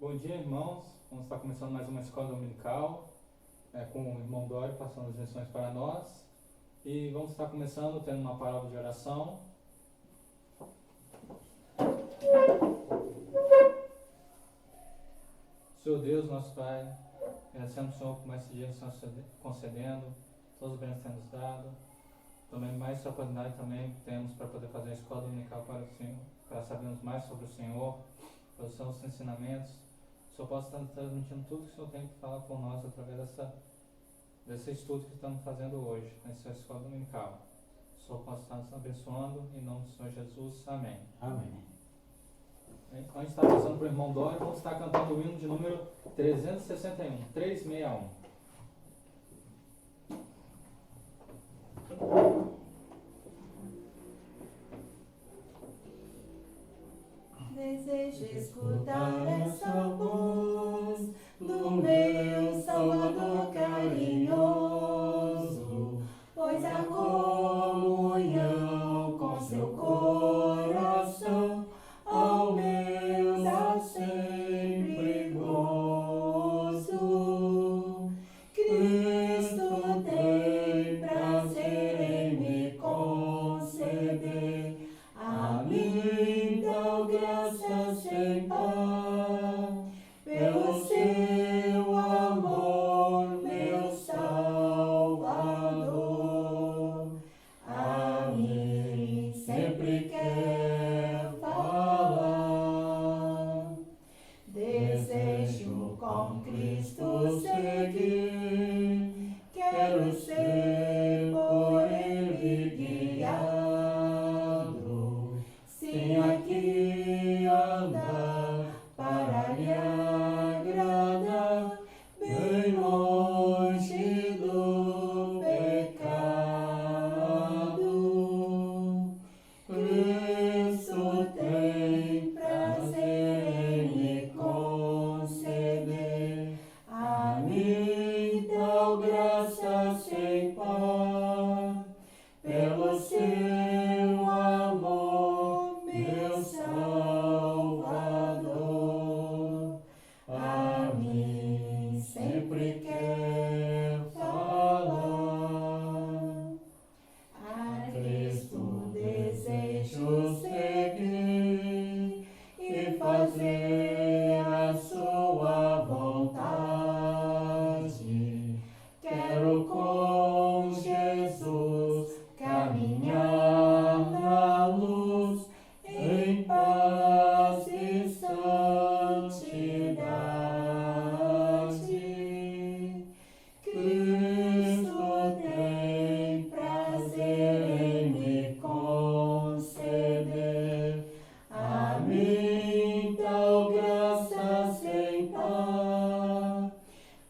Bom dia, irmãos. Vamos estar começando mais uma escola dominical, com o irmão Dório passando as lições para nós. E vamos estar começando tendo uma palavra de oração. Senhor Deus, nosso Pai, agradecemos o Senhor por mais esse dia que o Senhor está concedendo, todos os bens que tem nos dado. Também mais essa oportunidade também temos para poder fazer a escola dominical para o Senhor, para sabermos mais sobre o Senhor, pelos seus ensinamentos. O Senhor possa estar transmitindo tudo que o Senhor tem que falar por nós através desse estudo que estamos fazendo hoje, nessa escola dominical. O Senhor possa estar nos abençoando, em nome do Senhor Jesus. Amém. Amém. Então, a gente está passando para o irmão Dório, vamos estar cantando o hino de número 361, 361. Desejo escutar essa voz do meu Salvador carinhoso, pois a comunhão com seu coração ao meu dá sempre gozo. Cristo tem prazer em me conceder a mim dá graça sem par, pelo seu amor, meu Salvador. A mim sempre quer falar. Desejo com Cristo seguir, quero ser por Ele guiado. Sim, aqui andar para lhe agradar, bem longe do pecado. Cristo tem prazer em me conceder a mim tal graça sem par, pelo seu amor, meu Salvador. A mim sempre quer falar. A Cristo desejo seguir e fazer a sua vontade. Quero com Jesus caminhar na luz em paz e santidade. Cristo tem prazer em me conceder a mim tal graça sem par,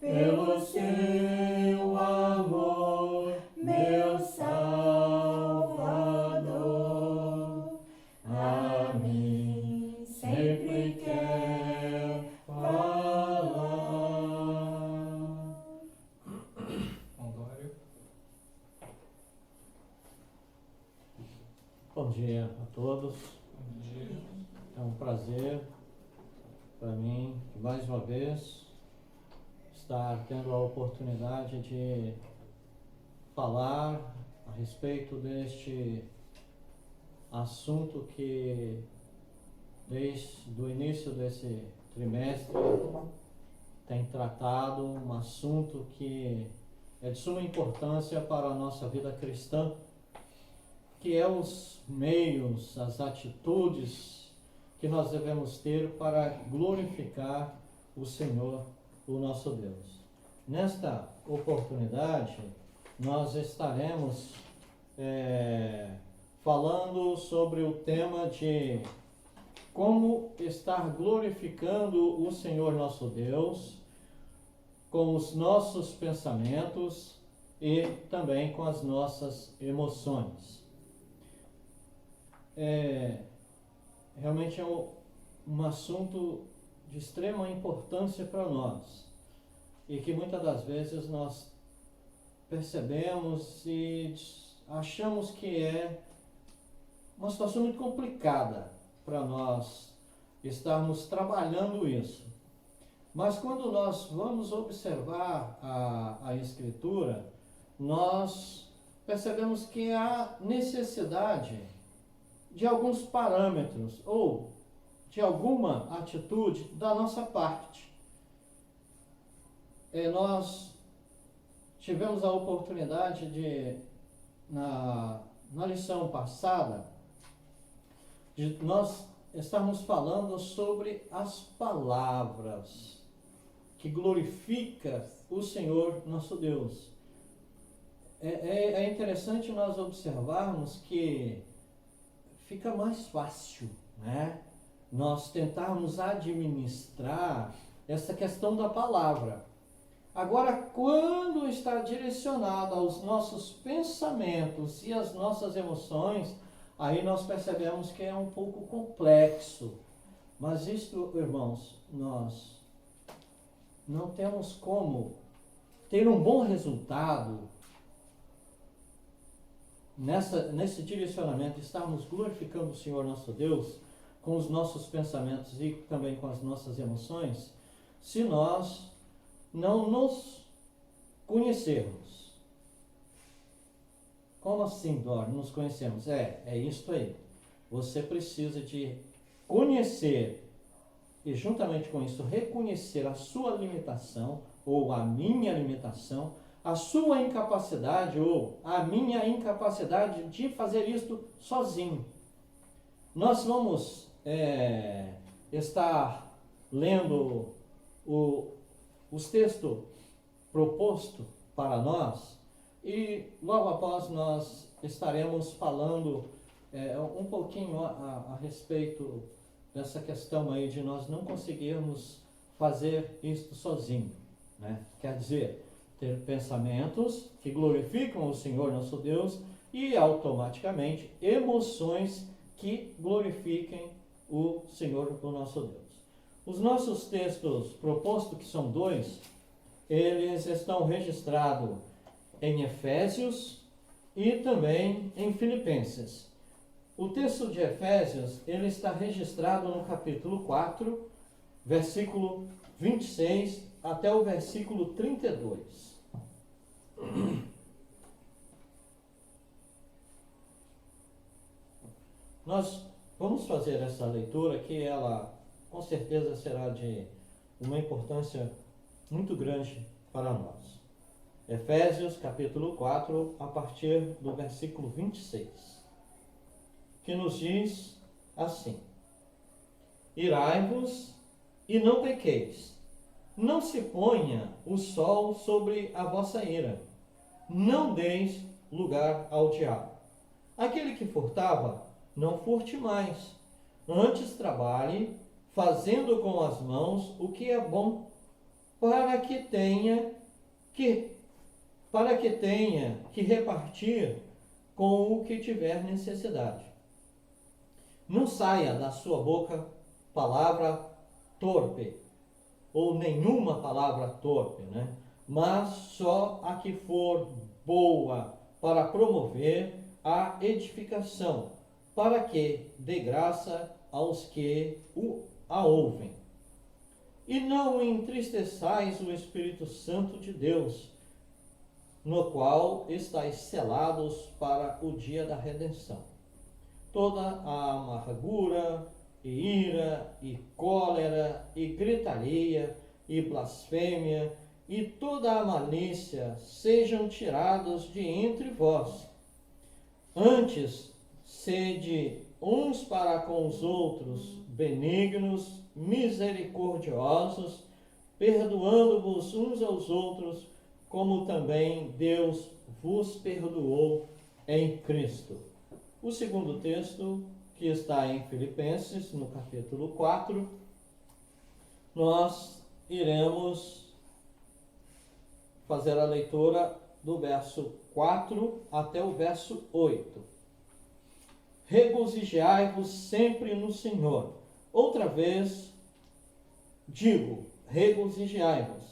pelo seu amor, meu Salvador. A mim sempre quer falar. Irmão Dório. Bom dia a todos. Bom dia. É um prazer para mim, mais uma vez, estar tendo a oportunidade de falar a respeito deste assunto que, desde o início desse trimestre, tem tratado um assunto que é de suma importância para a nossa vida cristã, que é os meios, as atitudes que nós devemos ter para glorificar o Senhor, o nosso Deus. Nesta oportunidade, nós estaremos falando sobre o tema de como estar glorificando o Senhor nosso Deus com os nossos pensamentos e também com as nossas emoções. Realmente é um assunto de extrema importância para nós e que muitas das vezes nós percebemos e achamos que é uma situação muito complicada para nós estarmos trabalhando isso. Mas quando nós vamos observar a Escritura, nós percebemos que há necessidade de alguns parâmetros ou de alguma atitude da nossa parte. Nós tivemos a oportunidade de, na lição passada, de nós estarmos falando sobre as palavras que glorificam o Senhor nosso Deus. É interessante nós observarmos que fica mais fácil, né, nós tentarmos administrar essa questão da palavra. Agora, quando está direcionado aos nossos pensamentos e às nossas emoções, aí nós percebemos que é um pouco complexo. Mas isto, irmãos, nós não temos como ter um bom resultado nesse direcionamento, estarmos glorificando o Senhor nosso Deus com os nossos pensamentos e também com as nossas emoções, se nós não nos conhecermos. Como assim, Dor? Nos conhecemos? É isso aí. Você precisa de conhecer e, juntamente com isso, reconhecer a sua limitação ou a minha limitação, a sua incapacidade ou a minha incapacidade de fazer isto sozinho. Nós vamos estar lendo os textos propostos para nós e logo após nós estaremos falando um pouquinho a respeito dessa questão aí de nós não conseguirmos fazer isto sozinho, né? Quer dizer, ter pensamentos que glorificam o Senhor nosso Deus e automaticamente emoções que glorifiquem o Senhor o nosso Deus. Os nossos textos propostos, que são 2, eles estão registrados em Efésios e também em Filipenses. O texto de Efésios, ele está registrado no capítulo 4, versículo 26 até o versículo 32. Nós vamos fazer essa leitura que ela com certeza será de uma importância muito grande para nós. Efésios capítulo 4, a partir do versículo 26, que nos diz assim: Irai-vos e não pequeis, não se ponha o sol sobre a vossa ira, não deis lugar ao diabo. Aquele que furtava, não furte mais, antes trabalhe, fazendo com as mãos o que é bom, para que tenha que repartir com o que tiver necessidade. Não saia da sua boca palavra torpe, ou nenhuma palavra torpe, né? Mas só a que for boa para promover a edificação, para que dê graça aos que a ouvem. E não entristeçais o Espírito Santo de Deus, no qual estáis selados para o dia da redenção. Toda a amargura, e ira, e cólera, e gritaria, e blasfêmia, e toda a malícia sejam tirados de entre vós. Antes, sede uns para com os outros benignos, misericordiosos, perdoando-vos uns aos outros, como também Deus vos perdoou em Cristo. O segundo texto, que está em Filipenses, no capítulo 4, nós iremos fazer a leitura do verso 4 até o verso 8. Regozijai-vos sempre no Senhor. Outra vez digo, regozijai-vos.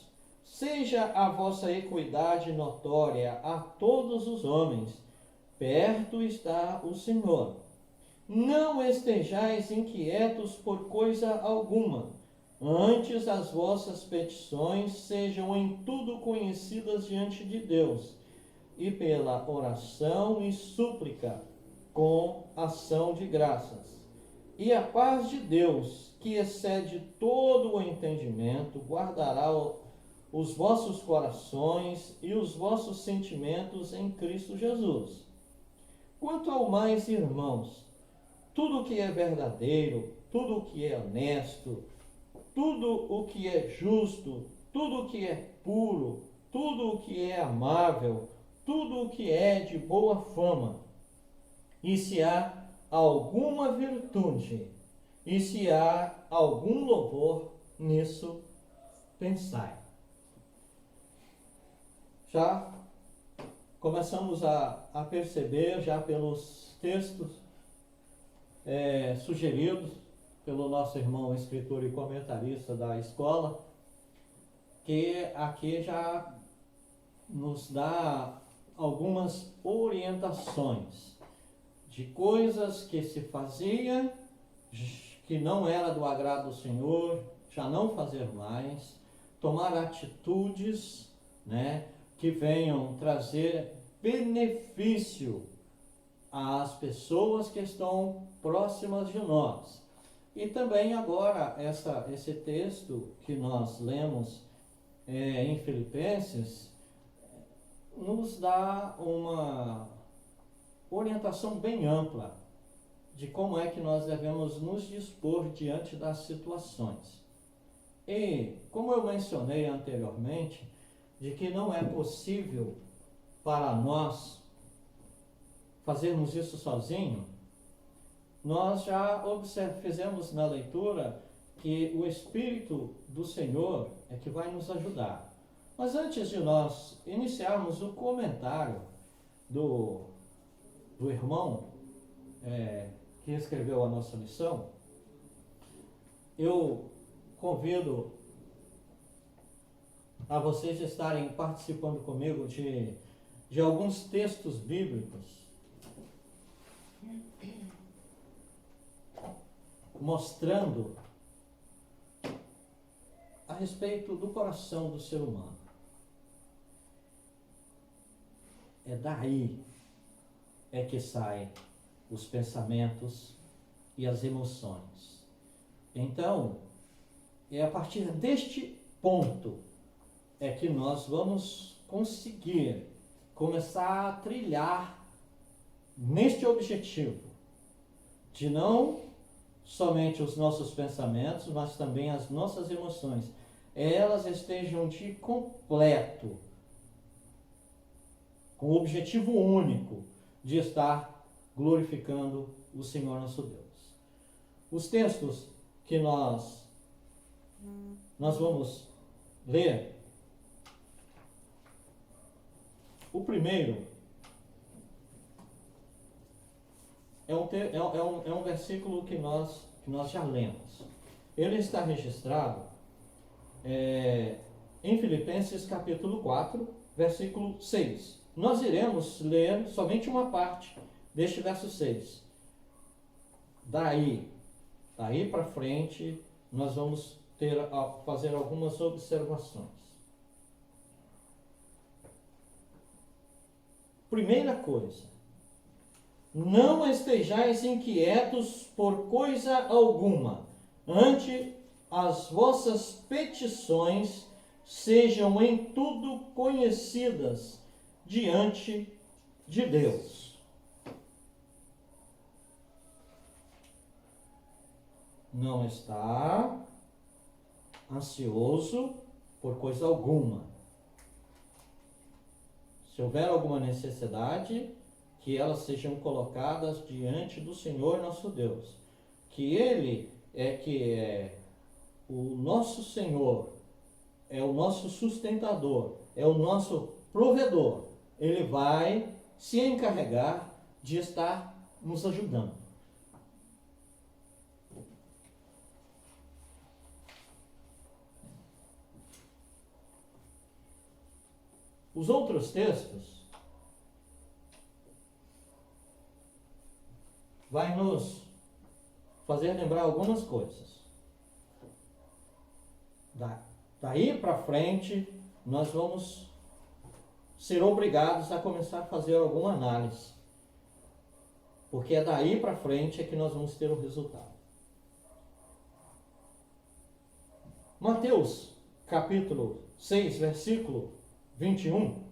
Seja a vossa equidade notória a todos os homens. Perto está o Senhor. Não estejais inquietos por coisa alguma, Antes as vossas petições sejam em tudo conhecidas diante de Deus, e pela oração e súplica, com ação de graças. E a paz de Deus, que excede todo o entendimento, guardará os vossos corações e os vossos sentimentos em Cristo Jesus. Quanto ao mais, irmãos, tudo o que é verdadeiro, tudo o que é honesto, tudo o que é justo, tudo o que é puro, tudo o que é amável, tudo o que é de boa fama, e se há alguma virtude, e se há algum louvor, nisso pensai. Já começamos a perceber, já pelos textos sugeridos pelo nosso irmão escritor e comentarista da escola, que aqui já nos dá algumas orientações de coisas que se fazia, que não era do agrado do Senhor, já não fazer mais, tomar atitudes, né, que venham trazer benefício às pessoas que estão próximas de nós. E também agora esse texto que nós lemos em Filipenses nos dá uma orientação bem ampla de como é que nós devemos nos dispor diante das situações. E, como eu mencionei anteriormente, de que não é possível para nós fazermos isso sozinho, nós já fizemos na leitura que o Espírito do Senhor é que vai nos ajudar. Mas antes de nós iniciarmos o comentário do irmão que escreveu a nossa lição, eu convido a vocês estarem participando comigo de alguns textos bíblicos mostrando a respeito do coração do ser humano. É daí que saem os pensamentos e as emoções. Então, é a partir deste ponto que nós vamos conseguir começar a trilhar neste objetivo de não somente os nossos pensamentos, mas também as nossas emoções, elas estejam de completo, com o objetivo único de estar glorificando o Senhor nosso Deus. Os textos que nós vamos ler, o primeiro é um versículo que nós já lemos. Ele está registrado em Filipenses capítulo 4, versículo 6. Nós iremos ler somente uma parte deste verso 6. Daí para frente, nós vamos fazer algumas observações. Primeira coisa, não estejais inquietos por coisa alguma, antes as vossas petições sejam em tudo conhecidas diante de Deus. Não está ansioso por coisa alguma. Se houver alguma necessidade, que elas sejam colocadas diante do Senhor nosso Deus. Que Ele é o nosso Senhor, é o nosso sustentador, é o nosso provedor. Ele vai se encarregar de estar nos ajudando. Os outros textos vai nos fazer lembrar algumas coisas. Daí para frente, nós vamos ser obrigados a começar a fazer alguma análise. Porque é daí para frente é que nós vamos ter o resultado. Mateus, capítulo 6, versículo 21,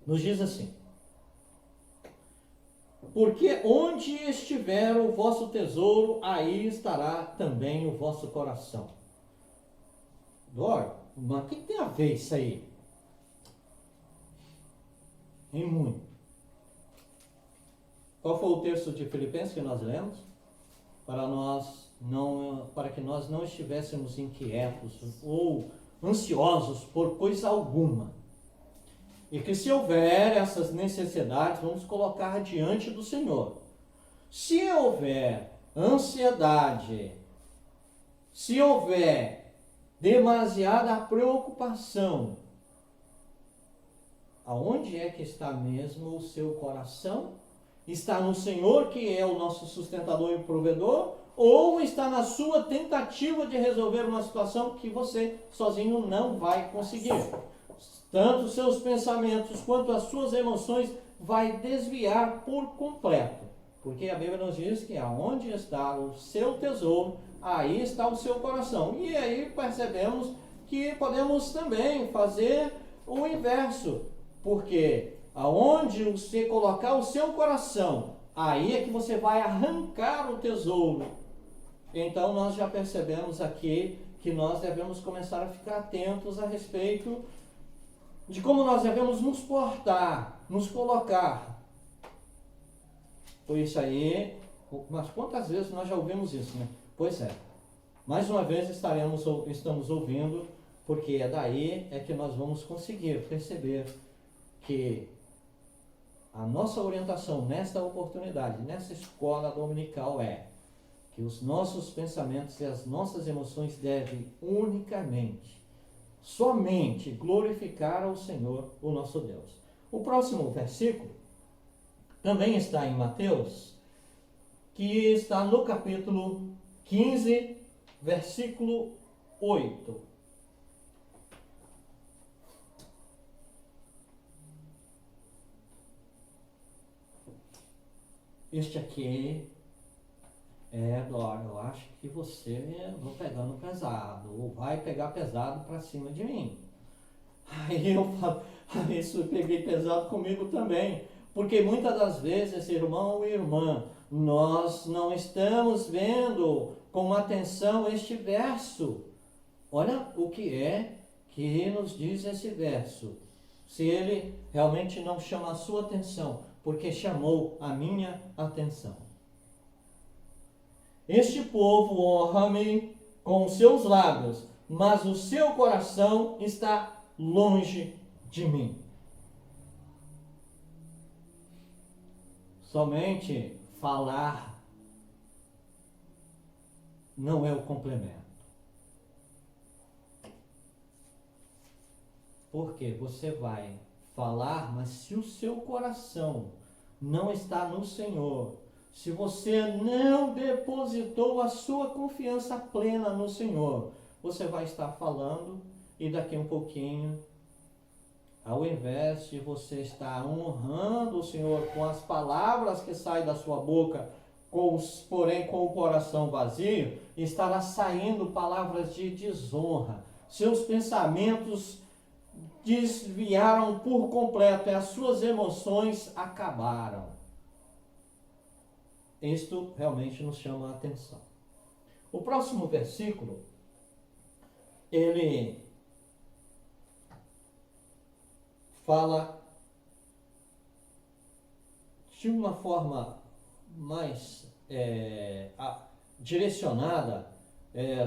nos diz assim: porque onde estiver o vosso tesouro, aí estará também o vosso coração. Dora, mas o que tem a ver isso aí? Em muito. Qual foi o texto de Filipenses que nós lemos? Para que nós não estivéssemos inquietos ou ansiosos por coisa alguma. E que se houver essas necessidades, vamos colocar diante do Senhor. Se houver ansiedade, se houver demasiada preocupação, aonde é que está mesmo o seu coração? Está no Senhor, que é o nosso sustentador e provedor, ou está na sua tentativa de resolver uma situação que você sozinho não vai conseguir? Tanto os seus pensamentos quanto as suas emoções vai desviar por completo. Porque a Bíblia nos diz que aonde está o seu tesouro, aí está o seu coração. E aí percebemos que podemos também fazer o inverso. Porque aonde você colocar o seu coração, aí é que você vai arrancar o tesouro. Então nós já percebemos aqui que nós devemos começar a ficar atentos a respeito de como nós devemos nos portar, nos colocar. Por isso aí, mas quantas vezes nós já ouvimos isso, né? Pois é. Mais uma vez estamos ouvindo, porque é daí é que nós vamos conseguir perceber que a nossa orientação nesta oportunidade, nessa escola dominical é que os nossos pensamentos e as nossas emoções devem somente glorificar ao Senhor, o nosso Deus. O próximo versículo também está em Mateus, que está no capítulo 15, versículo 8. Este aqui Dora, eu acho que você vou pegando pesado, ou vai pegar pesado para cima de mim. Aí eu falo, isso eu peguei pesado comigo também, porque muitas das vezes, irmão e irmã, nós não estamos vendo com atenção este verso. Olha o que nos diz esse verso. Se ele realmente não chama a sua atenção, porque chamou a minha atenção. Este povo honra-me com os seus lábios, mas o seu coração está longe de mim. Somente falar não é o complemento. Porque você vai falar, mas se o seu coração não está no Senhor, se você não depositou a sua confiança plena no Senhor, você vai estar falando e daqui um pouquinho, ao invés de você estar honrando o Senhor com as palavras que saem da sua boca, porém com o coração vazio, estará saindo palavras de desonra. Seus pensamentos desviaram por completo e as suas emoções acabaram. Isto realmente nos chama a atenção. O próximo versículo, ele fala de uma forma mais direcionada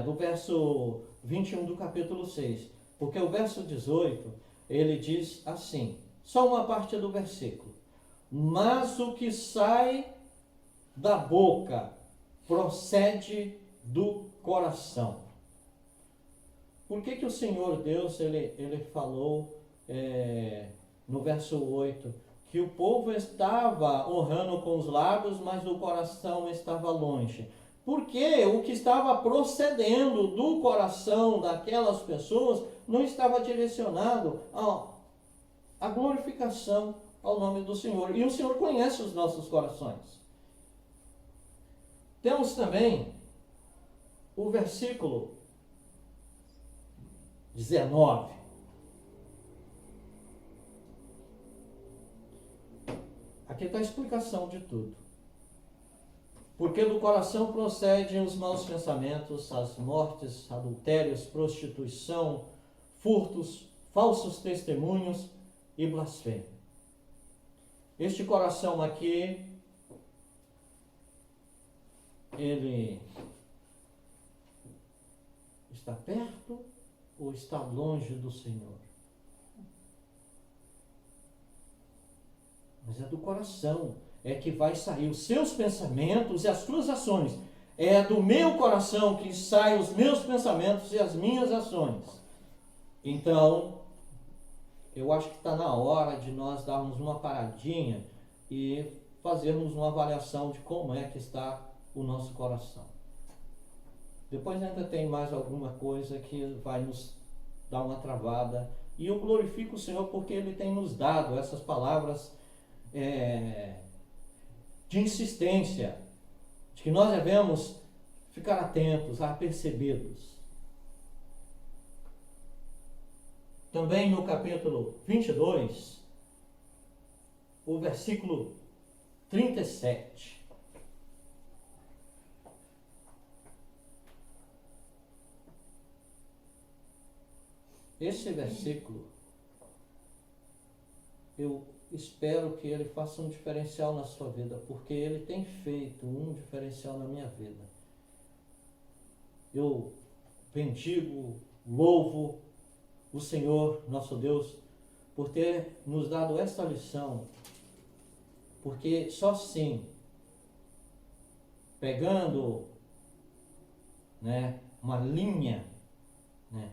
do verso 21 do capítulo 6. Porque o verso 18, ele diz assim, só uma parte do versículo. Mas o que sai da boca procede do coração. Por que o Senhor Deus, ele falou no verso 8, que o povo estava honrando com os lábios, mas o coração estava longe? porque o que estava procedendo do coração daquelas pessoas não estava direcionado à glorificação ao nome do Senhor. E o Senhor conhece os nossos corações. Temos também o versículo 19. Aqui está a explicação de tudo. Porque do coração procedem os maus pensamentos, as mortes, adultérios, prostituição, furtos, falsos testemunhos e blasfêmia. Este coração aqui, ele está perto ou está longe do Senhor? Mas é do coração, é que vai sair os seus pensamentos e as suas ações. É do meu coração que saem os meus pensamentos e as minhas ações. Então, eu acho que está na hora de nós darmos uma paradinha e fazermos uma avaliação de como é que está o nosso coração. Depois ainda tem mais alguma coisa que vai nos dar uma travada. E eu glorifico o Senhor porque Ele tem nos dado essas palavras de insistência, de que nós devemos ficar atentos, apercebidos. Também no capítulo 22, o versículo 37. Esse versículo, eu espero que ele faça um diferencial na sua vida, porque ele tem feito um diferencial na minha vida. Eu bendigo, louvo o Senhor, nosso Deus, por ter nos dado esta lição, porque só assim, pegando, uma linha,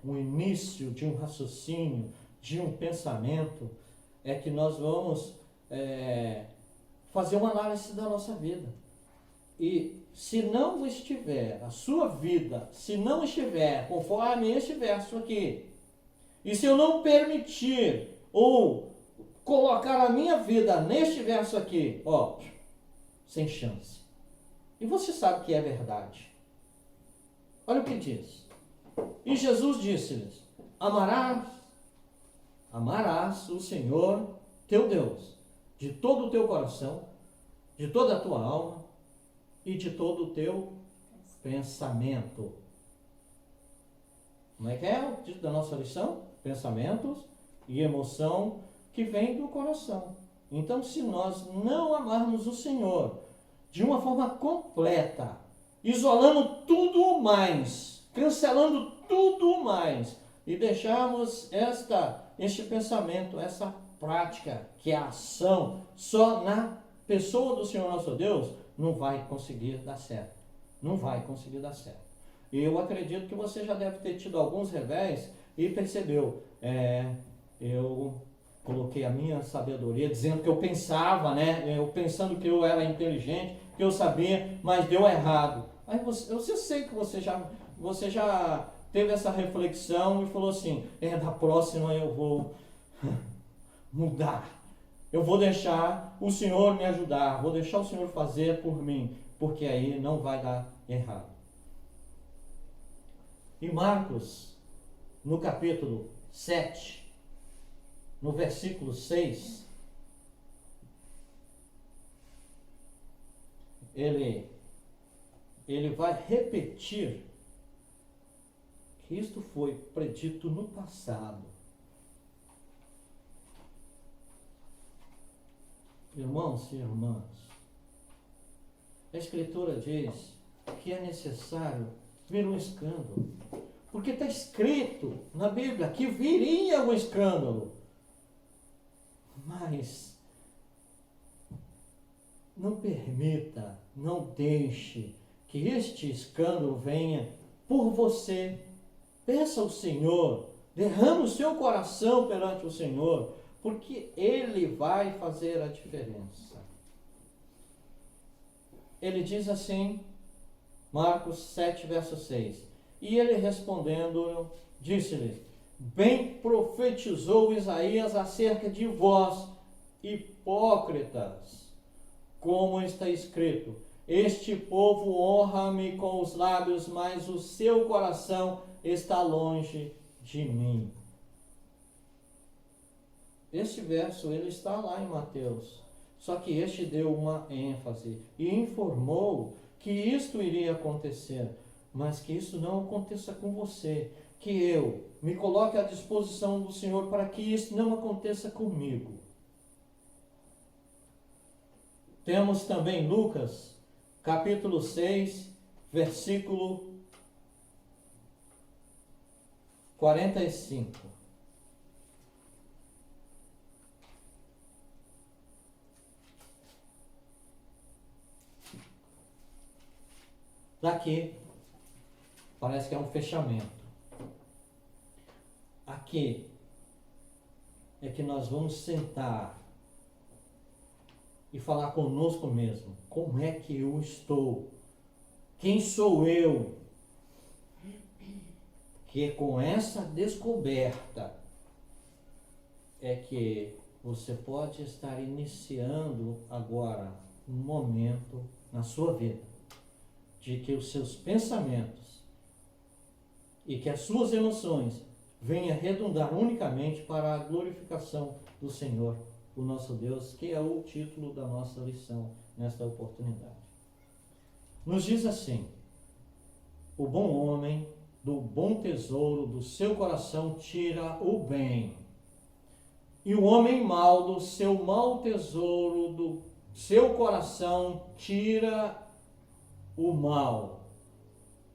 um início de um raciocínio, de um pensamento, é que nós vamos fazer uma análise da nossa vida. E se não estiver, a sua vida, se não estiver conforme este verso aqui, e se eu não permitir ou colocar a minha vida neste verso aqui, sem chance. E você sabe que é verdade. Olha o que diz. E Jesus disse-lhes: Amarás o Senhor teu Deus de todo o teu coração, de toda a tua alma e de todo o teu pensamento. Como é que é o título da nossa lição? Pensamentos e emoção que vem do coração. Então, se nós não amarmos o Senhor de uma forma completa, isolando tudo mais, cancelando tudo mais, e deixarmos este pensamento, essa prática, que é a ação, só na pessoa do Senhor nosso Deus, não vai conseguir dar certo. Não vai conseguir dar certo. E eu acredito que você já deve ter tido alguns revés e percebeu. Eu coloquei a minha sabedoria, dizendo que eu pensava, eu pensando que eu era inteligente, que eu sabia, mas deu errado. Aí eu sei que você já teve essa reflexão e falou assim: da próxima eu vou mudar. Eu vou deixar o Senhor me ajudar, vou deixar o Senhor fazer por mim, porque aí não vai dar errado. E Marcos, no capítulo 7, no versículo 6, ele vai repetir que isto foi predito no passado. Irmãos e irmãs, a Escritura diz que é necessário vir um escândalo, porque está escrito na Bíblia que viria um escândalo, mas não permita, não deixe que este escândalo venha por você. Peça ao Senhor, derrame o seu coração perante o Senhor, porque Ele vai fazer a diferença. Ele diz assim, Marcos 7, verso 6. E ele respondendo, disse-lhe: bem profetizou Isaías acerca de vós, hipócritas, como está escrito: este povo honra-me com os lábios, mas o seu coração está longe de mim. Este verso ele está lá em Mateus, só que este deu uma ênfase e informou que isto iria acontecer, mas que isso não aconteça com você, que eu me coloque à disposição do Senhor para que isso não aconteça comigo. Temos também Lucas, capítulo 6, versículo 45. Daqui, parece que é um fechamento. Aqui é que nós vamos sentar e falar conosco mesmo. Como é que eu estou? Quem sou eu? Que com essa descoberta é que você pode estar iniciando agora um momento na sua vida de que os seus pensamentos e que as suas emoções venham redundar unicamente para a glorificação do Senhor, o nosso Deus, que é o título da nossa lição nesta oportunidade. Nos diz assim: o bom homem do bom tesouro do seu coração tira o bem, e o homem mau do seu mau tesouro do seu coração tira o mal,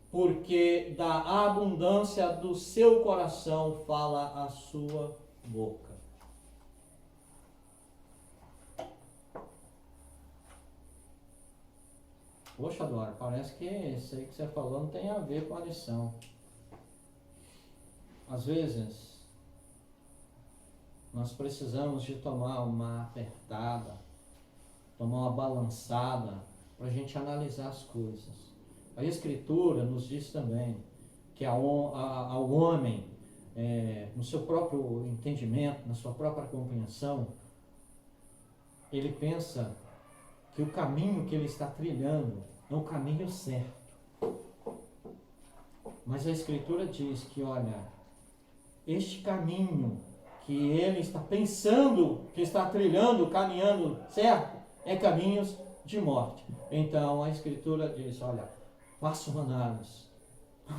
porque da abundância do seu coração fala a sua boca. Poxa, Dora, parece que isso aí que você falou não tem a ver com a lição. Às vezes, nós precisamos de tomar uma apertada, tomar uma balançada, para a gente analisar as coisas. A Escritura nos diz também que ao homem, no seu próprio entendimento, na sua própria compreensão, ele pensa que o caminho que ele está trilhando é o caminho certo. Mas a Escritura diz que, olha, este caminho que ele está pensando, que está trilhando, caminhando certo, é caminhos de morte. Então a Escritura diz: olha, faça uma análise.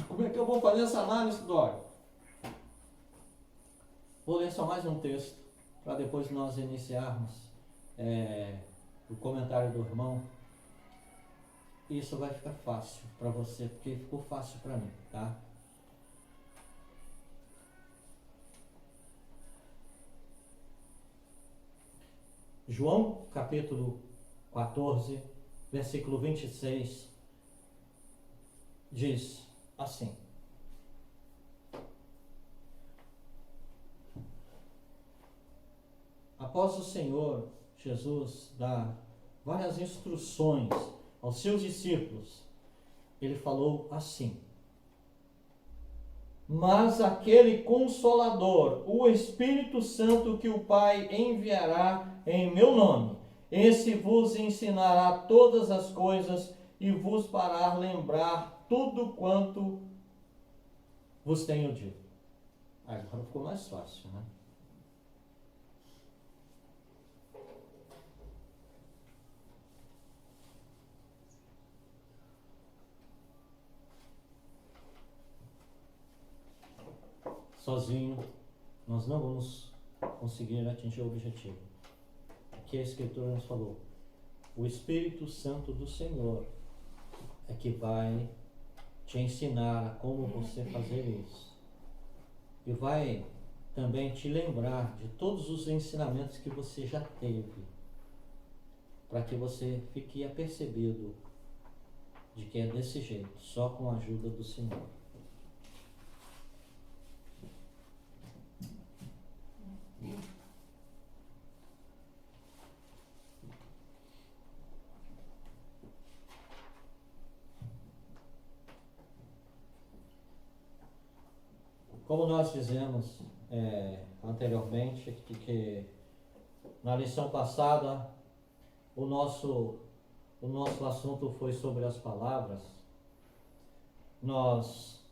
Como é que eu vou fazer essa análise, Dória? Vou ler só mais um texto, para depois nós iniciarmos o comentário do irmão. Isso vai ficar fácil para você, porque ficou fácil para mim, tá? João, capítulo 14, versículo 26, diz assim: após o Senhor Jesus dar várias instruções aos seus discípulos, ele falou assim: mas aquele Consolador, o Espírito Santo que o Pai enviará em meu nome, esse vos ensinará todas as coisas e vos fará lembrar tudo quanto vos tenho dito. Agora ficou mais fácil, né? Sozinho, nós não vamos conseguir atingir o objetivo. Aqui a Escritura nos falou: o Espírito Santo do Senhor é que vai te ensinar a como você fazer isso. E vai também te lembrar de todos os ensinamentos que você já teve, para que você fique apercebido de que é desse jeito, só com a ajuda do Senhor. Como nós dizemos anteriormente, que na lição passada o nosso assunto foi sobre as palavras, nós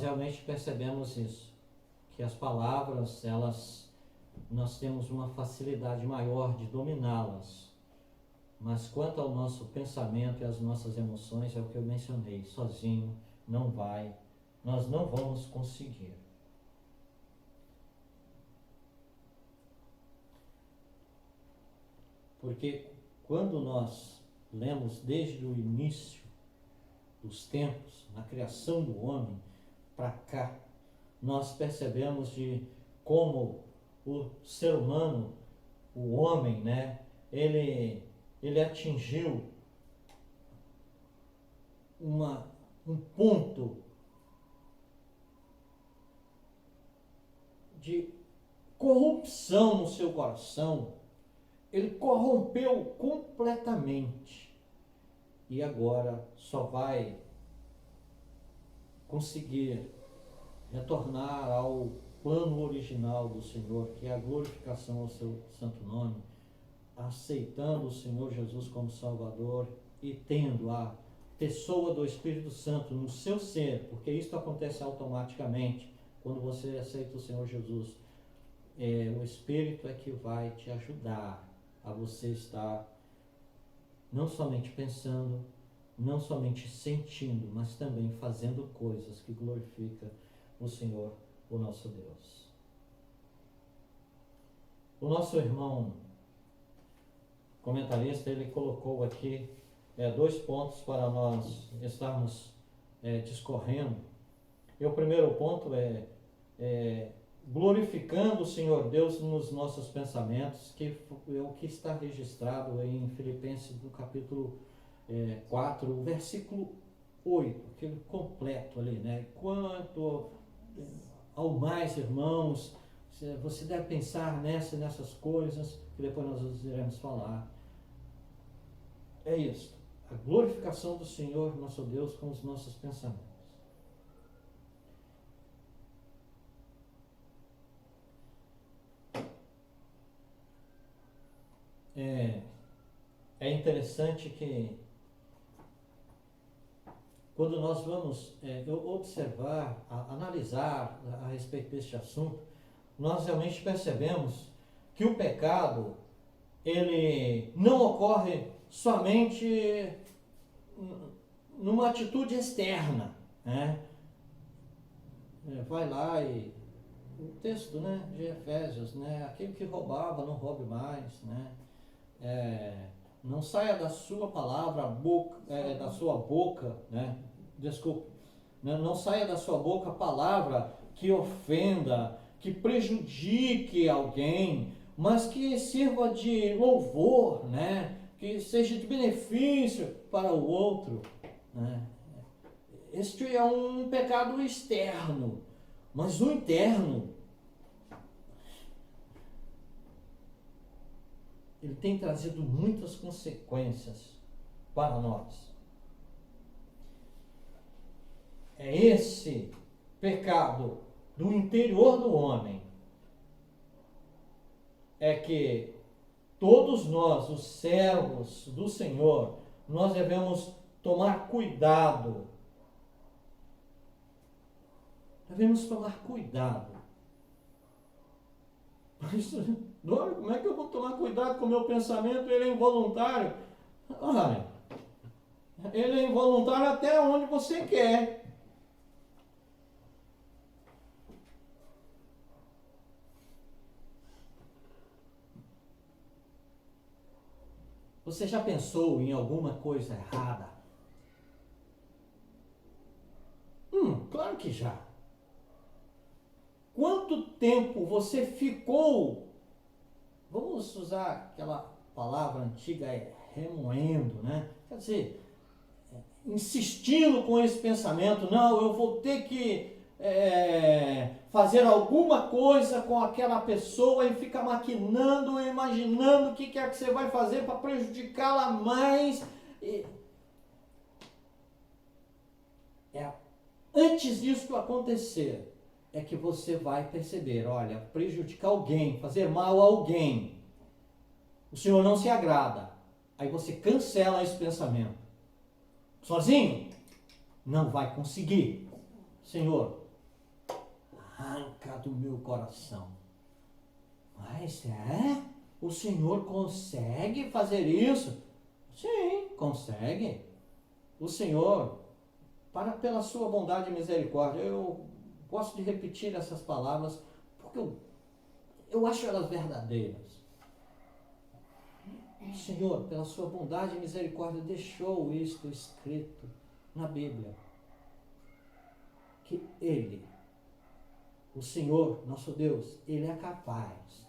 realmente percebemos isso, que as palavras, nós temos uma facilidade maior de dominá-las, mas quanto ao nosso pensamento e às nossas emoções, é o que eu mencionei, sozinho nós não vamos conseguir. Porque quando nós lemos desde o início dos tempos, na criação do homem, para cá, nós percebemos de como o ser humano, o homem, né, ele atingiu um ponto de corrupção no seu coração. Ele corrompeu completamente e agora só vai conseguir retornar ao plano original do Senhor, que é a glorificação ao seu santo nome, aceitando o Senhor Jesus como Salvador e tendo a pessoa do Espírito Santo no seu ser, porque isso acontece automaticamente quando você aceita o Senhor Jesus. O Espírito é que vai te ajudar a você estar não somente pensando, não somente sentindo, mas também fazendo coisas que glorificam o Senhor, o nosso Deus. O nosso irmão comentarista, ele colocou aqui 2 pontos para nós estarmos discorrendo. E o primeiro ponto é glorificando o Senhor Deus nos nossos pensamentos, que é o que está registrado em Filipenses do capítulo 4, o versículo 8, aquele completo ali, né? Quanto ao mais, irmãos, você deve pensar nessas coisas, que depois nós iremos falar. É isso, a glorificação do Senhor, nosso Deus, com os nossos pensamentos. É interessante que quando nós vamos observar, analisar a respeito deste assunto, nós realmente percebemos que o pecado, ele não ocorre somente numa atitude externa, né? Vai lá e o texto, né, de Efésios, né, aquele que roubava não roube mais, né? Não saia da sua palavra, da sua boca, né? Desculpe, não saia da sua boca palavra que ofenda, que prejudique alguém, mas que sirva de louvor, né? Que seja de benefício para o outro, né? Este é um pecado externo, mas o interno, ele tem trazido muitas consequências para nós. É esse pecado do interior do homem é que todos nós, os servos do Senhor, nós devemos tomar cuidado. Devemos tomar cuidado. Mas, Dora, como é que eu vou tomar cuidado com o meu pensamento? Ele é involuntário. Olha, ele é involuntário até onde você quer. Você já pensou em alguma coisa errada? Claro que já. Quanto tempo você ficou, vamos usar aquela palavra antiga, remoendo, né? Quer dizer, insistindo com esse pensamento, não, eu vou ter que fazer alguma coisa com aquela pessoa e fica maquinando, imaginando o que quer que você vai fazer para prejudicá-la mais. É Antes disso acontecer, é que você vai perceber, olha, prejudicar alguém, fazer mal a alguém, o Senhor não se agrada. Aí você cancela esse pensamento. Sozinho? Não vai conseguir. Senhor, arranca do meu coração. Mas o Senhor consegue fazer isso? Sim, consegue. O Senhor, pela sua bondade e misericórdia, eu gosto de repetir essas palavras porque eu acho elas verdadeiras. O Senhor, pela sua bondade e misericórdia, deixou isto escrito na Bíblia. Que Ele, o Senhor, nosso Deus, Ele é capaz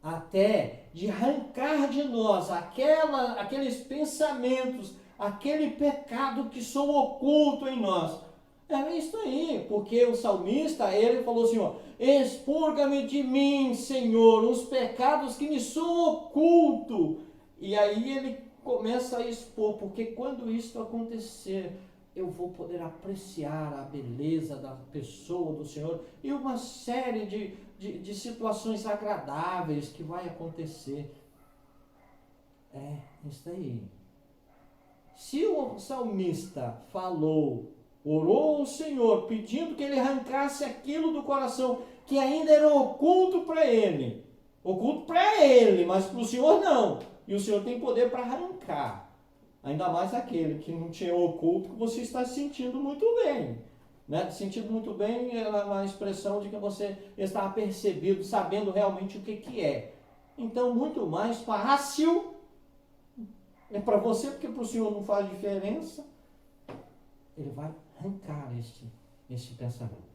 até de arrancar de nós aqueles pensamentos, aquele pecado que são oculto em nós. É isso aí, porque o salmista, ele falou assim, ó, expurga-me de mim, Senhor, os pecados que me são ocultos. E aí ele começa a expor, porque quando isso acontecer, eu vou poder apreciar a beleza da pessoa do Senhor e uma série de situações agradáveis que vai acontecer. É, isso aí. Se o salmista orou ao Senhor, pedindo que ele arrancasse aquilo do coração que ainda era oculto para ele, mas para o Senhor não. E o Senhor tem poder para arrancar. Ainda mais aquele que não tinha oculto, que você está sentindo muito bem. Né? Sentindo muito bem é uma expressão de que você está apercebido, sabendo realmente o que é. Então, muito mais fácil é para você, porque para o Senhor não faz diferença. Ele vai arrancar este pensamento.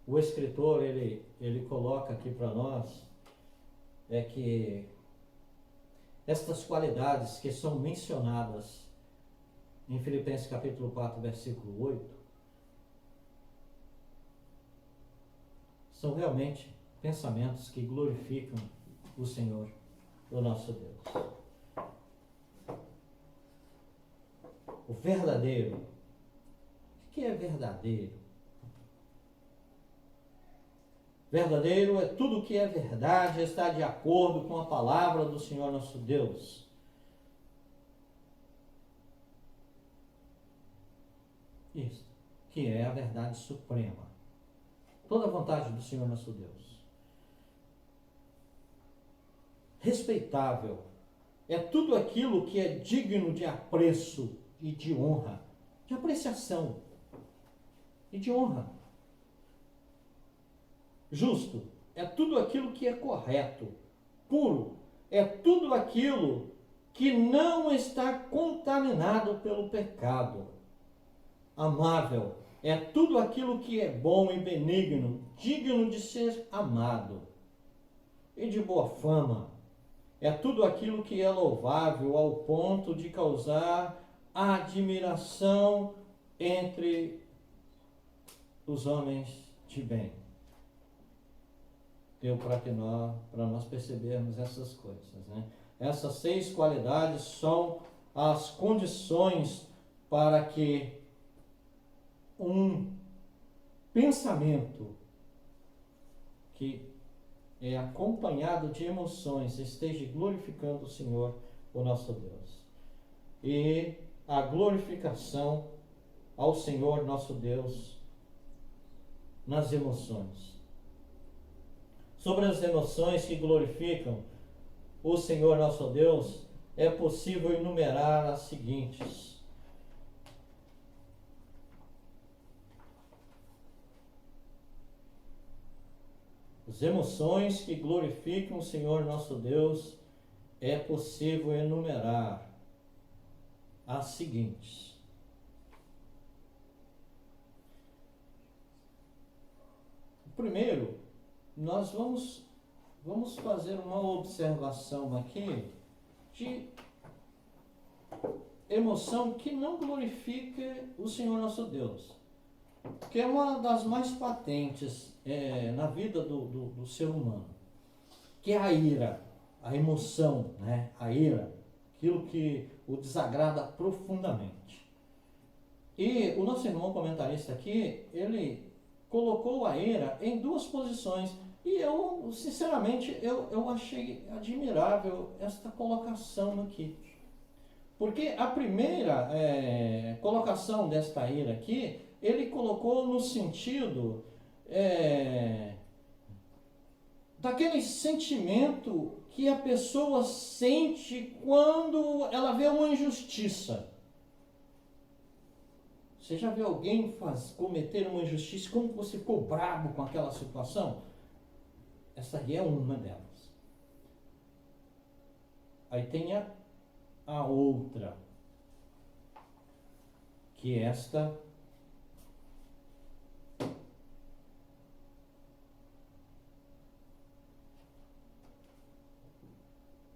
O escritor, ele coloca aqui para nós que estas qualidades que são mencionadas em Filipenses capítulo 4, versículo 8, são realmente pensamentos que glorificam o Senhor, o nosso Deus. O verdadeiro. O que é verdadeiro? Verdadeiro é tudo que é verdade, está de acordo com a palavra do Senhor nosso Deus. Isso, que é a verdade suprema. Toda a vontade do Senhor nosso Deus. Respeitável é tudo aquilo que é digno de apreço e de honra, de apreciação e de honra. Justo é tudo aquilo que é correto. Puro é tudo aquilo que não está contaminado pelo pecado. Amável é tudo aquilo que é bom e benigno, digno de ser amado. E de boa fama é tudo aquilo que é louvável ao ponto de causar admiração entre os homens de bem. Deu para nós percebermos essas coisas, né? Essas 6 qualidades são as condições para que um pensamento que é acompanhado de emoções esteja glorificando o Senhor, o nosso Deus. E a glorificação ao Senhor, nosso Deus, nas emoções. Sobre as emoções que glorificam o Senhor nosso Deus, é possível enumerar as seguintes. As emoções que glorificam o Senhor nosso Deus, é possível enumerar as seguintes. Primeiro, nós vamos fazer uma observação aqui de emoção que não glorifica o Senhor nosso Deus, que é uma das mais patentes na vida do ser humano. que é a ira, a emoção, né? A ira, aquilo que o desagrada profundamente. E o nosso irmão comentarista aqui, ele colocou a ira em duas posições. E eu, sinceramente, eu achei admirável esta colocação aqui. Porque a primeira colocação desta ira aqui, ele colocou no sentido daquele sentimento que a pessoa sente quando ela vê uma injustiça. Você já viu alguém cometer uma injustiça? Como você ficou bravo com aquela situação? Essa aí é uma delas. Aí tem a outra, que esta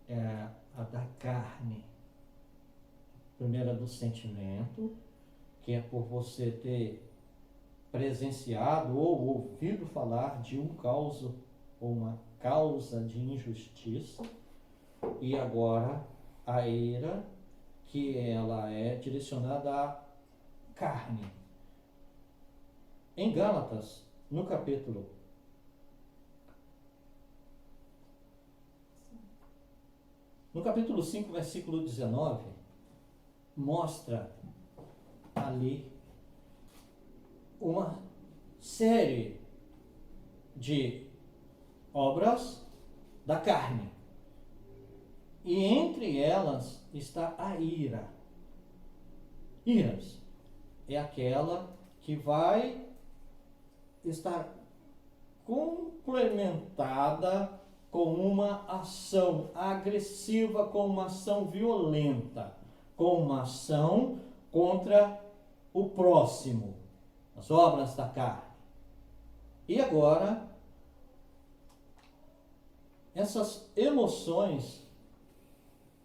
é a da carne. Primeira do sentimento, que é por você ter presenciado ou ouvido falar de um caso ou uma causa de injustiça, e agora a ira, que ela é direcionada à carne. Em Gálatas, no capítulo 5, versículo 19, mostra ali uma série de obras da carne. E entre elas está a ira. Iras é aquela que vai estar complementada com uma ação agressiva, com uma ação violenta, com uma ação contra o próximo, as obras da carne. E agora, essas emoções,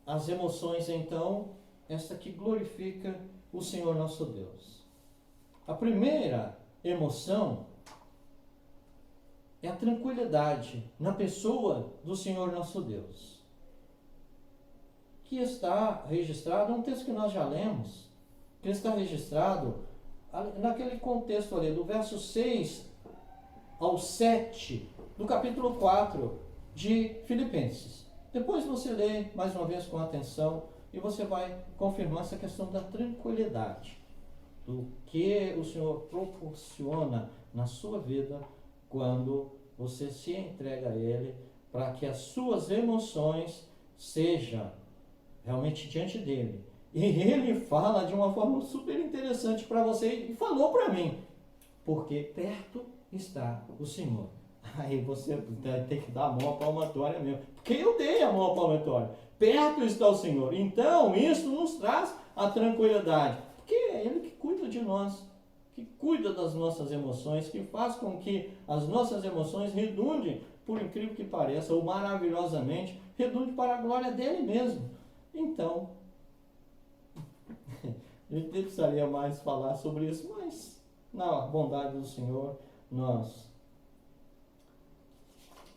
as emoções então, esta que glorifica o Senhor nosso Deus. A primeira emoção é a tranquilidade na pessoa do Senhor nosso Deus, que está registrado, um texto que nós já lemos, que está registrado naquele contexto ali, do verso 6 ao 7, do capítulo 4 de Filipenses. Depois você lê mais uma vez com atenção e você vai confirmar essa questão da tranquilidade, do que o Senhor proporciona na sua vida quando você se entrega a Ele, para que as suas emoções sejam realmente diante dEle. E Ele fala de uma forma super interessante para você e falou para mim, porque perto está o Senhor. Aí você tem que dar a mão à palmatória mesmo, porque eu dei a mão à palmatória. Perto está o Senhor. Então isso nos traz a tranquilidade, porque é Ele que cuida de nós, que cuida das nossas emoções, que faz com que as nossas emoções redundem, por incrível que pareça, ou maravilhosamente, redundem para a glória dEle mesmo. Então, a gente precisaria mais falar sobre isso, mas na bondade do Senhor, nós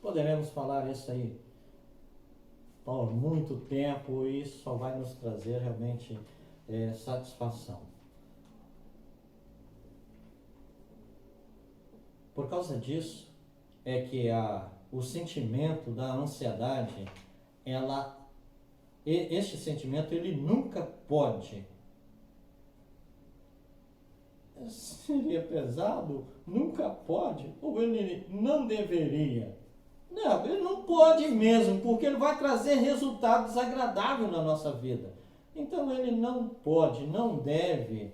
poderemos falar isso aí por muito tempo e isso só vai nos trazer realmente satisfação. Por causa disso, é que o sentimento da ansiedade, este sentimento, ele nunca pode, seria pesado, nunca pode, ou ele não deveria. Não, ele não pode mesmo, porque ele vai trazer resultado desagradável na nossa vida. Então ele não pode, não deve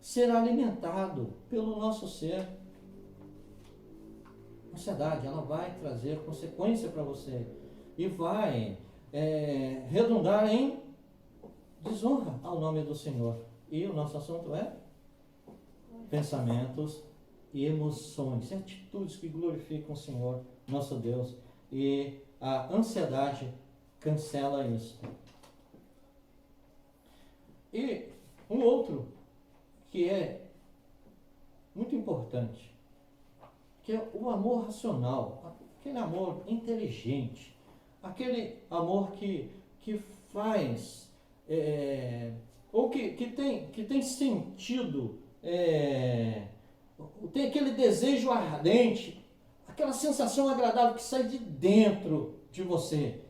ser alimentado pelo nosso ser. A ansiedade, ela vai trazer consequência para você e vai redundar em desonra ao nome do Senhor. E o nosso assunto é pensamentos e emoções, atitudes que glorificam o Senhor, nosso Deus. E a ansiedade cancela isso. E um outro que é muito importante, que é o amor racional, aquele amor inteligente, aquele amor que faz, ou que tem sentido, tem aquele desejo ardente, aquela sensação agradável que sai de dentro de você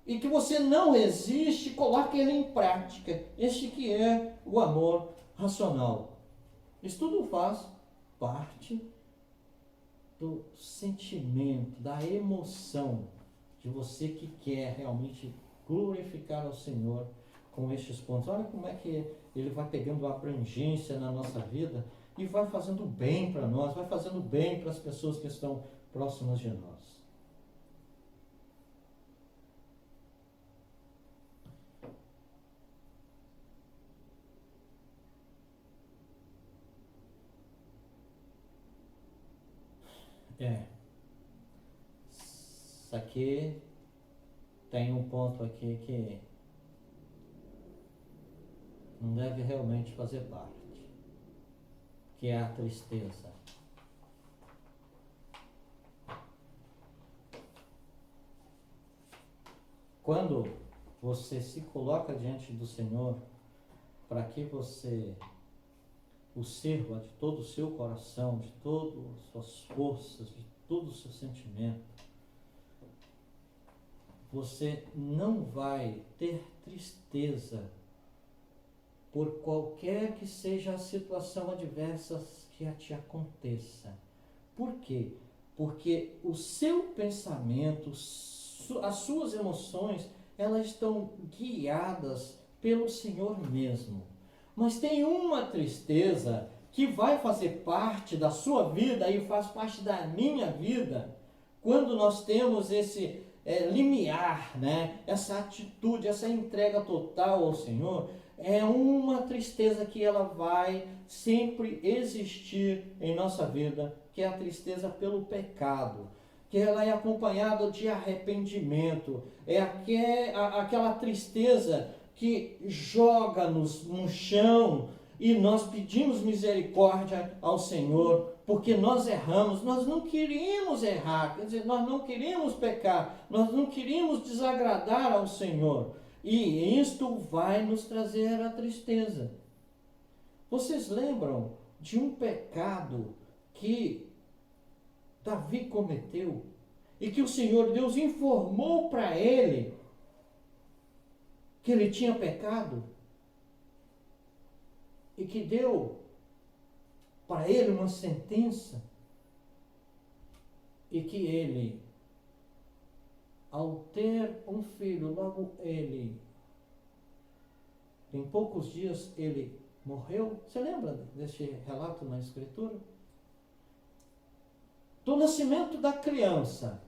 e que você não resiste, coloca ele em prática. Este que é o amor racional. Isso tudo faz parte do sentimento, da emoção de você que quer realmente glorificar ao Senhor com estes pontos. Olha como é que ele vai pegando abrangência na nossa vida e vai fazendo bem para nós, vai fazendo bem para as pessoas que estão próximas de nós. Isso aqui tem um ponto aqui que não deve realmente fazer parte, que é a tristeza. Quando você se coloca diante do Senhor para que você o sirva de todo o seu coração, de todas as suas forças, de todo o seu sentimento, você não vai ter tristeza por qualquer que seja a situação adversa que te aconteça. Por quê? Porque o seu pensamento, as suas emoções, elas estão guiadas pelo Senhor mesmo. Mas tem uma tristeza que vai fazer parte da sua vida e faz parte da minha vida, quando nós temos esse limiar, né? Essa atitude, essa entrega total ao Senhor, é uma tristeza que ela vai sempre existir em nossa vida, que é a tristeza pelo pecado, que ela é acompanhada de arrependimento, é aquela tristeza que joga-nos no chão e nós pedimos misericórdia ao Senhor, porque nós erramos, nós não queríamos errar, quer dizer, nós não queríamos pecar, nós não queríamos desagradar ao Senhor, e isto vai nos trazer a tristeza. Vocês lembram de um pecado que Davi cometeu e que o Senhor Deus informou para ele que ele tinha pecado e que deu para ele uma sentença e que ele, ao ter um filho, logo ele, em poucos dias ele morreu? Você lembra deste relato na Escritura? Do nascimento da criança,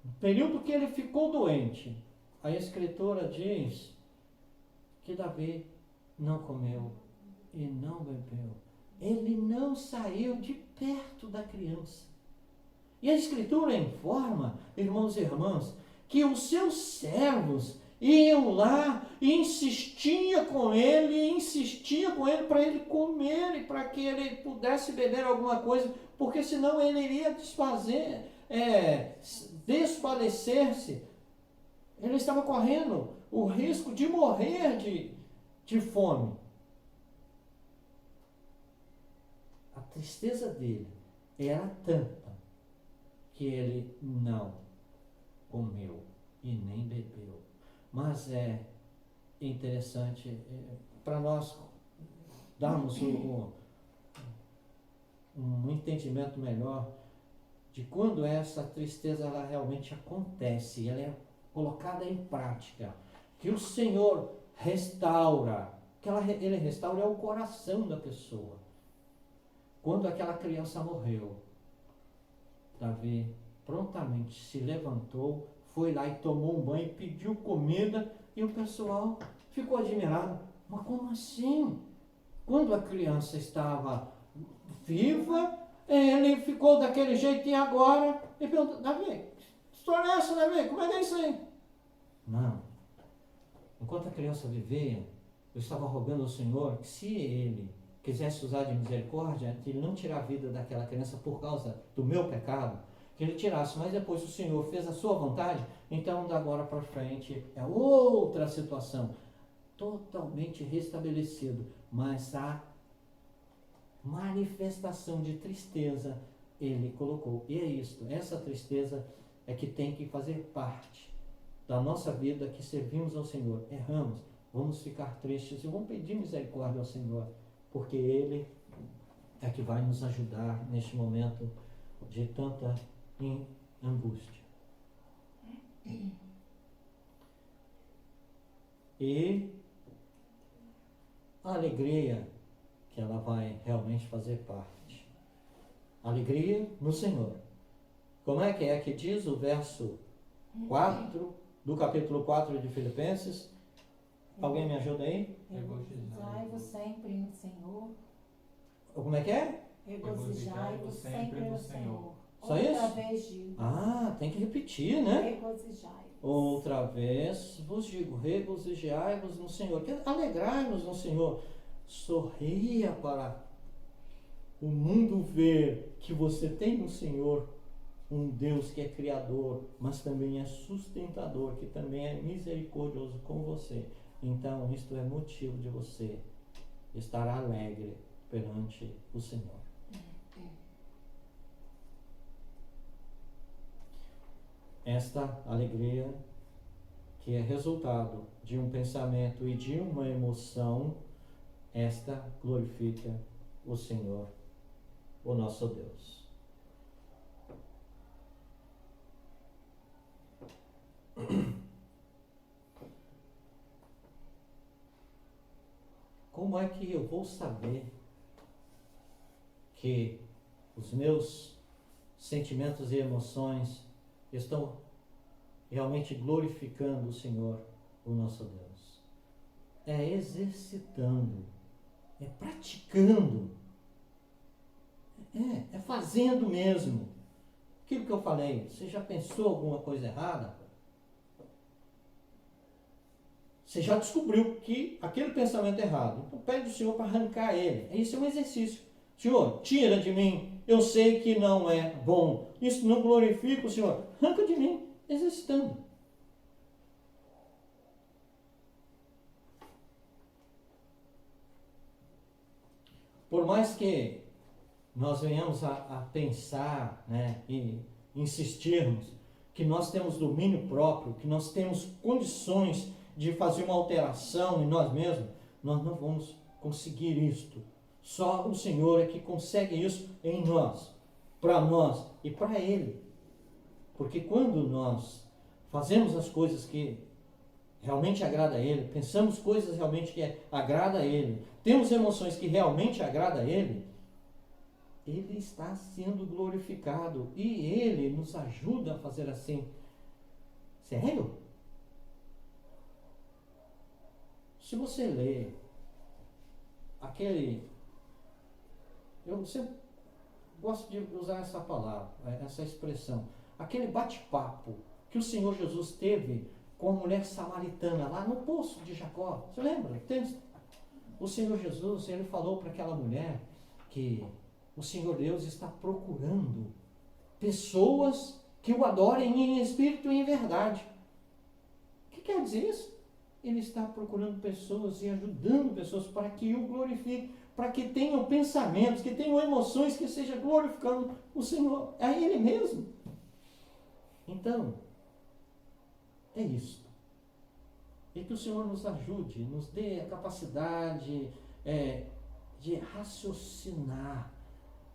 no período que ele ficou doente, a Escritura diz que Davi não comeu e não bebeu. Ele não saiu de perto da criança. E a Escritura informa, irmãos e irmãs, que os seus servos iam lá e insistia com ele para ele comer e para que ele pudesse beber alguma coisa, porque senão ele iria desfalecer-se. Ele estava correndo o risco de morrer de fome. A tristeza dele era tanta que ele não comeu e nem bebeu. Mas é interessante para nós darmos um entendimento melhor de quando essa tristeza ela realmente acontece, ela é colocada em prática, que o Senhor restaura, ele restaura o coração da pessoa. Quando aquela criança morreu, Davi prontamente se levantou, foi lá e tomou um banho, pediu comida, e o pessoal ficou admirado. Mas como assim? Quando a criança estava viva, ele ficou daquele jeito, e agora? Ele perguntou: Davi, que história é essa, Davi? Como é que é isso aí? Não. Enquanto a criança vivia, eu estava rogando ao Senhor que se ele quisesse usar de misericórdia, de não tirar a vida daquela criança por causa do meu pecado, que ele tirasse, mas depois o Senhor fez a sua vontade, então da agora para frente é outra situação, totalmente restabelecido, mas a manifestação de tristeza ele colocou. E é isso, essa tristeza é que tem que fazer parte da nossa vida, que servimos ao Senhor. Erramos, vamos ficar tristes e vamos pedir misericórdia ao Senhor, porque Ele é que vai nos ajudar neste momento de tanta angústia. E a alegria que ela vai realmente fazer parte. Alegria no Senhor. Como é que diz o verso 4 do capítulo 4 de Filipenses? Alguém me ajuda aí? Regozijai-vos sempre no Senhor. Como é que é? Regozijai-vos sempre no Senhor. Só Outra isso? vez digo. Ah, tem que repetir, né? Regozijai-vos. Outra vez vos digo, regozijai-vos no Senhor. Alegrai-vos no Senhor. Sorria para o mundo ver que você tem no Senhor um Deus que é criador, mas também é sustentador, que também é misericordioso com você. Então, isto é motivo de você estar alegre perante o Senhor. Esta alegria, que é resultado de um pensamento e de uma emoção, esta glorifica o Senhor, o nosso Deus. Como é que eu vou saber que os meus sentimentos e emoções estão realmente glorificando o Senhor, o nosso Deus? É exercitando, é praticando, é fazendo mesmo. Aquilo que eu falei, você já pensou alguma coisa errada? Você já descobriu que aquele pensamento é errado. Então pede ao Senhor para arrancar ele. Isso é um exercício. Senhor, tira de mim. Eu sei que não é bom. Isso não glorifica o Senhor. Arranca de mim, exercitando. Por mais que nós venhamos a pensar, né, e insistirmos que nós temos domínio próprio, que nós temos condições de fazer uma alteração em nós mesmos, nós não vamos conseguir isto. Só o Senhor é que consegue isso em nós, para nós e para Ele. Porque quando nós fazemos as coisas que realmente agrada a Ele, pensamos coisas realmente que agrada a Ele, temos emoções que realmente agrada a Ele, Ele está sendo glorificado e Ele nos ajuda a fazer assim. Sério? Se você ler aquele... Eu sempre gosto de usar essa palavra, essa expressão. Aquele bate-papo que o Senhor Jesus teve com a mulher samaritana lá no poço de Jacó. Você lembra? O Senhor Jesus, ele falou para aquela mulher que o Senhor Deus está procurando pessoas que o adorem em espírito e em verdade. O que quer dizer isso? Ele está procurando pessoas e ajudando pessoas para que o glorifiquem, para que tenham pensamentos, que tenham emoções que estejam glorificando o Senhor, a Ele mesmo. Então, é isso. E que o Senhor nos ajude, nos dê a capacidade de raciocinar,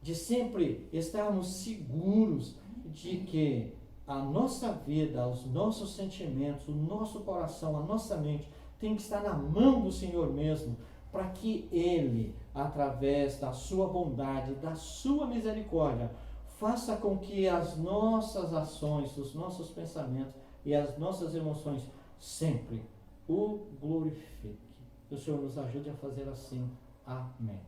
de sempre estarmos seguros de que a nossa vida, os nossos sentimentos, o nosso coração, a nossa mente tem que estar na mão do Senhor mesmo, para que Ele, através da sua bondade, da sua misericórdia, faça com que as nossas ações, os nossos pensamentos e as nossas emoções sempre o glorifiquem. Que o Senhor nos ajude a fazer assim. Amém.